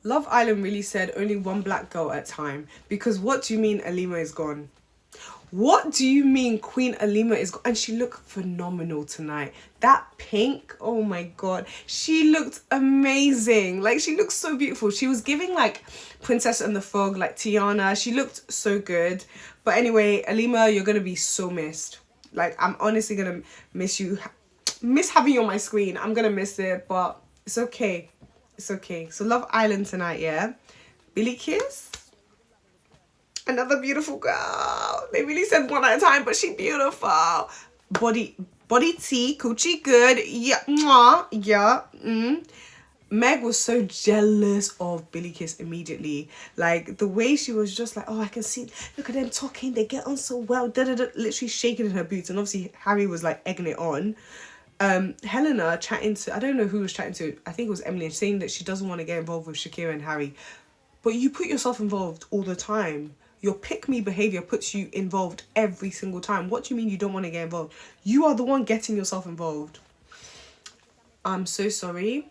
Love Island really said only one black girl at a time. Because what do you mean Alima is gone? What do you mean Queen Alima is gone? And she looked phenomenal tonight. That pink, oh my god. She looked amazing. Like, she looked so beautiful. She was giving, like, Princess and the Frog, like Tiana. She looked so good. But anyway, Alima, you're going to be so missed. Like, I'm honestly going to miss you. Miss having you on my screen. I'm going to miss it, but it's okay. It's okay. So Love Island tonight, yeah? Billy Kiss? Another beautiful girl. They really said one at a time, but she beautiful. Body T, coochie good. Yeah, mwah, yeah. Meg was so jealous of Billy Kiss immediately. Like, the way she was just like, oh, I can see, look at them talking, they get on so well, literally shaking in her boots. And obviously Harry was like egging it on. Helena chatting to, I don't know who was chatting to, I think it was Emily, saying that she doesn't want to get involved with Shakira and Harry. But you put yourself involved all the time. Your pick-me behaviour puts you involved every single time. What do you mean you don't want to get involved? You are the one getting yourself involved. I'm so sorry.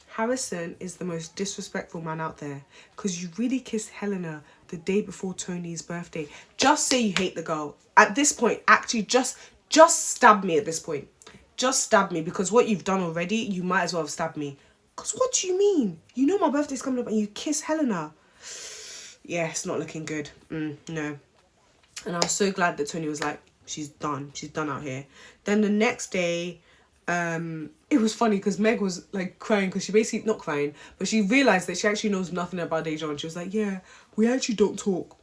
Harrison is the most disrespectful man out there. Because you really kissed Helena the day before Tony's birthday. Just say you hate the girl. At this point, actually, just stab me at this point. Just stab me. Because what you've done already, you might as well have stabbed me. Because what do you mean? You know my birthday's coming up and you kiss Helena. Yeah, it's not looking good. No. And I was so glad that Tony was like, she's done. She's done out here. Then the next day, it was funny because Meg was like crying because she basically, not crying, but she realised that she actually knows nothing about Dejan. She was like, yeah, we actually don't talk.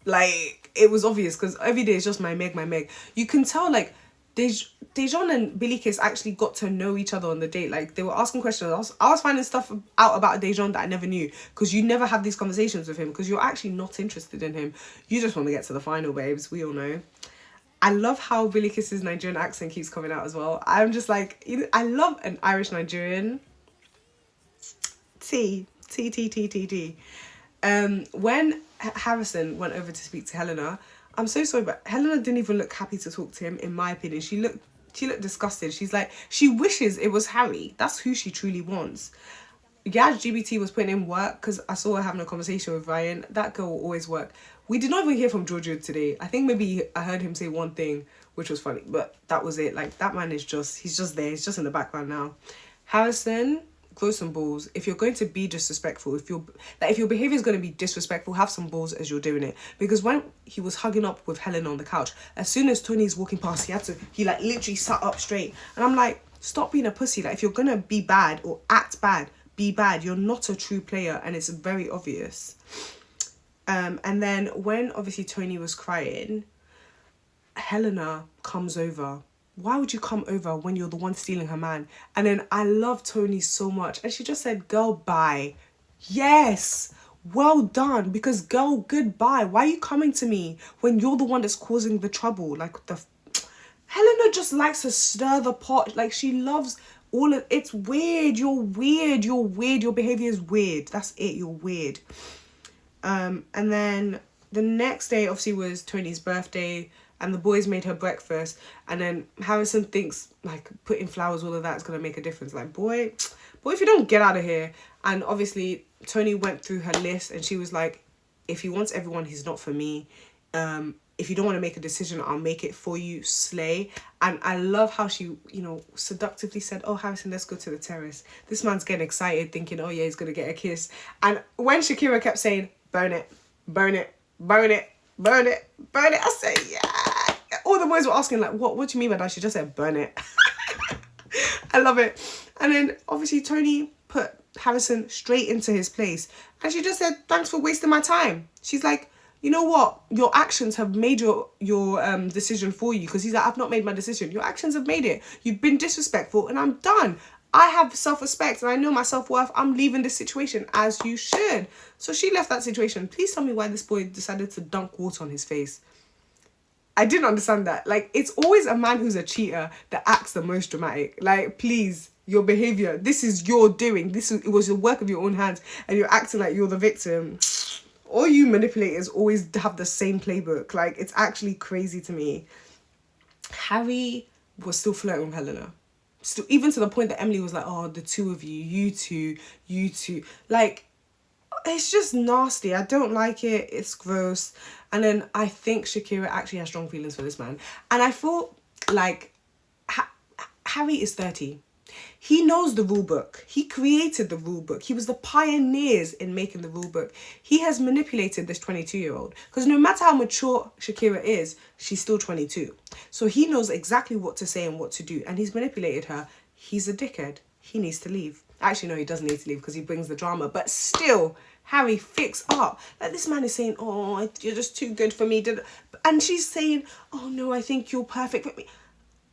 Like, it was obvious because every day it's just my Meg. You can tell, like, Dejan and Billy Kiss actually got to know each other on the date. Like, they were asking questions. I was finding stuff out about Dejan that I never knew, because you never have these conversations with him because you're actually not interested in him. You just want to get to the final, babes. We all know. I love how Billy Kiss's Nigerian accent keeps coming out as well. I'm just like, I love an Irish Nigerian. T. When Harrison went over to speak to Helena, I'm so sorry, but Helena didn't even look happy to talk to him, in my opinion. She looked disgusted. She's like, she wishes it was Harry. That's who she truly wants. Yeah, GBT was putting in work, because I saw her having a conversation with Ryan. That girl will always work. We did not even hear from Giorgio today. I think maybe I heard him say one thing, which was funny, but that was it. Like, that man is just, he's just there. He's just in the background now. Harrison, grow some balls. If you're going to be disrespectful, if your behavior is going to be disrespectful, have some balls as you're doing it. Because when he was hugging up with Helen on the couch, as soon as Tony's walking past, he like literally sat up straight. And I'm like, stop being a pussy. Like, if you're going to be bad or act bad, be bad. You're not a true player, and it's very obvious. And then when obviously Tony was crying, Helena comes over. Why would you come over when you're the one stealing her man? And then I love Tony so much, and she just said, girl, bye. Yes, well done. Because girl, goodbye. Why are you coming to me when you're the one that's causing the trouble? Like, Helena just likes to stir the pot. Like, she loves all of it's weird. You're weird. Your behavior is weird. That's it. You're weird. And then the next day obviously was Tony's birthday, and the boys made her breakfast. And then Harrison thinks, like, putting flowers, all of that is going to make a difference. Like, boy, if you don't get out of here. And obviously Tony went through her list, and she was like, if he wants everyone, he's not for me. If you don't want to make a decision, I'll make it for you, slay. And I love how she, seductively said, oh, Harrison, let's go to the terrace. This man's getting excited, thinking, oh yeah, he's going to get a kiss. And when Shakira kept saying, burn it, burn it, burn it, burn it, burn it, I said, yeah. All the boys were asking, like, what do you mean by that? She just said, burn it. I love it. And then obviously Tony put Harrison straight into his place. And she just said, thanks for wasting my time. She's like, you know what? Your actions have made your decision for you. Because he's like, I've not made my decision. Your actions have made it. You've been disrespectful, and I'm done. I have self-respect and I know my self-worth. I'm leaving this situation, as you should. So she left that situation. Please tell me why this boy decided to dunk water on his face. I didn't understand that. Like, it's always a man who's a cheater that acts the most dramatic. Like, please, your behavior. This is your doing. It was the work of your own hands, and you're acting like you're the victim. All you manipulators always have the same playbook. Like, it's actually crazy to me. Harry was still flirting with Helena. Still, even to the point that Emily was like, oh, the two of you, you two. Like, it's just nasty. I don't like it. It's gross. And then I think Shakira actually has strong feelings for this man. And I thought, like, Harry is 30. He knows the rule book. He created the rule book. He was the pioneers in making the rule book. He has manipulated this 22-year-old. Because no matter how mature Shakira is, she's still 22. So he knows exactly what to say and what to do. And he's manipulated her. He's a dickhead. He needs to leave. Actually, no, he doesn't need to leave because he brings the drama. But still, Harry, fix up. Like, this man is saying, oh, you're just too good for me. And she's saying, oh, no, I think you're perfect for me.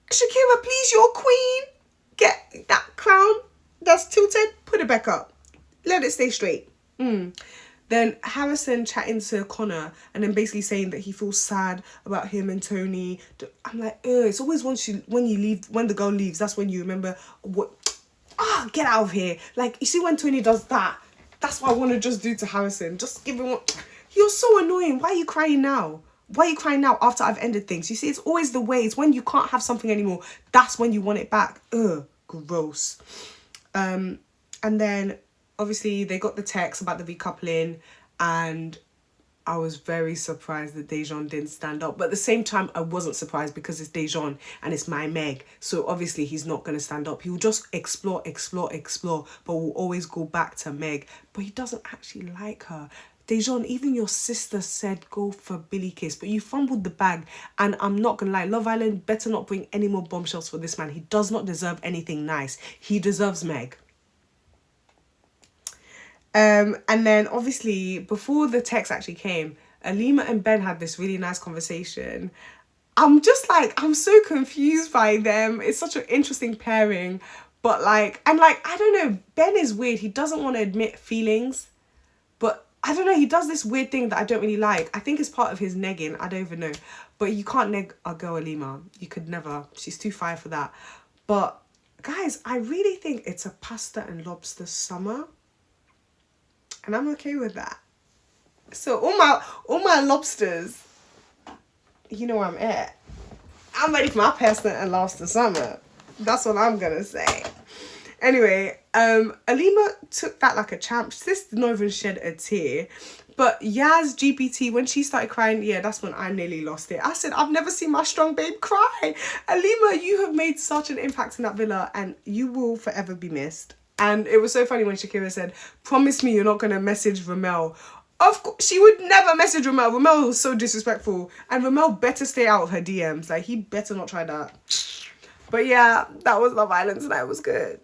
Shakira, please, you're queen. Get that crown that's tilted, put it back up. Let it stay straight. Then Harrison chatting to Connor and then basically saying that he feels sad about him and Tony. I'm like, it's always when you leave, when the girl leaves, that's when you remember what. Get out of here. Like, you see when Tony does that, that's what I want to just do to Harrison. Just give him what. You're so annoying. Why are you crying now? Why are you crying now after I've ended things? You see, it's always the way. It's when you can't have something anymore. That's when you want it back. Gross. And then, obviously, they got the text about the recoupling. And I was very surprised that Dejan didn't stand up. But at the same time, I wasn't surprised because it's Dejan and it's my Meg. So, obviously, he's not going to stand up. He will just explore. But will always go back to Meg. But he doesn't actually like her. Dejan, even your sister said go for Billy Kiss, but you fumbled the bag. And I'm not going to lie, Love Island better not bring any more bombshells for this man. He does not deserve anything nice. He deserves Meg. And then, obviously, before the text actually came, Alima and Ben had this really nice conversation. I'm just like, I'm so confused by them. It's such an interesting pairing. But like, and like, I don't know, Ben is weird. He doesn't want to admit feelings. But I don't know, he does this weird thing that I don't really like. I think it's part of his negging. I don't even know. But you can't neg a girl, Alima. You could never. She's too fire for that. But guys, I really think it's a pasta and lobster summer. And I'm okay with that. So all my lobsters, you know where I'm at. I'm ready for my pasta and lobster summer. That's what I'm going to say. Anyway, Alima took that like a champ. Sis did not even shed a tear. But Yaz GPT, when she started crying, yeah, that's when I nearly lost it. I said, I've never seen my strong babe cry. Alima, you have made such an impact in that villa and you will forever be missed. And it was so funny when Shakira said, promise me you're not going to message Ramel. Of course, she would never message Ramel. Ramel was so disrespectful. And Ramel better stay out of her DMs. Like, he better not try that. But yeah, that was Love Island tonight. It was good.